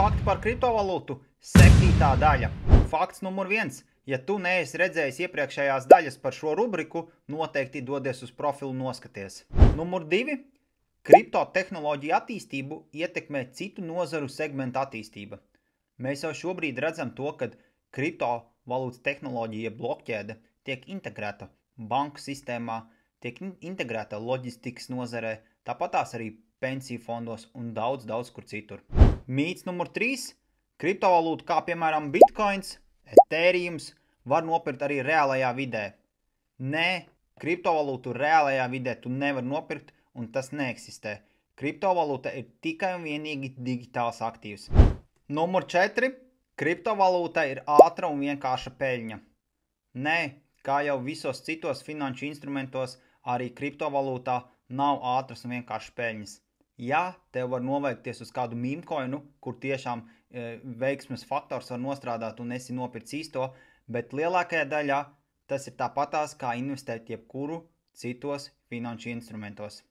fakti par kriptovalūtu, 7. daļa. Fakts numur 1. Ja tu neesi redzējis iepriekšējās daļas par šo rubriku, noteikti dodies uz profilu noskaties. Numur 2. Kriptotehnoloģiju attīstību ietekmē citu nozaru segmentu attīstība. Mēs jau šobrīd redzam to, ka kriptovalūtas tehnoloģija blokķēde tiek integrēta banku sistēmā, tiek integrēta loģistikas nozarē, tāpatās arī pensiju fondos un daudz kur citur. Mīts numur 3. Kriptovalūta kā piemēram Bitcoins, Ethereums var nopirkt arī reālajā vidē. Nē, kriptovalūtu reālajā vidē tu nevar nopirkt un tas neeksistē. Kriptovalūta ir tikai un vienīgi digitāls aktīvs. Numur 4. Kriptovalūta ir ātra un vienkārša peļņa. Nē, kā jau visos citos finanšu instrumentos, arī kriptovalūtā nav ātras un vienkāršas peļņas. Jā, tev var noveikties uz kādu mīmkoinu, kur tiešām veiksmes faktors var nostrādāt un esi nopircis īsto, bet lielākajā daļā tas ir tāpatās kā investēt jebkuru citos finanšu instrumentos.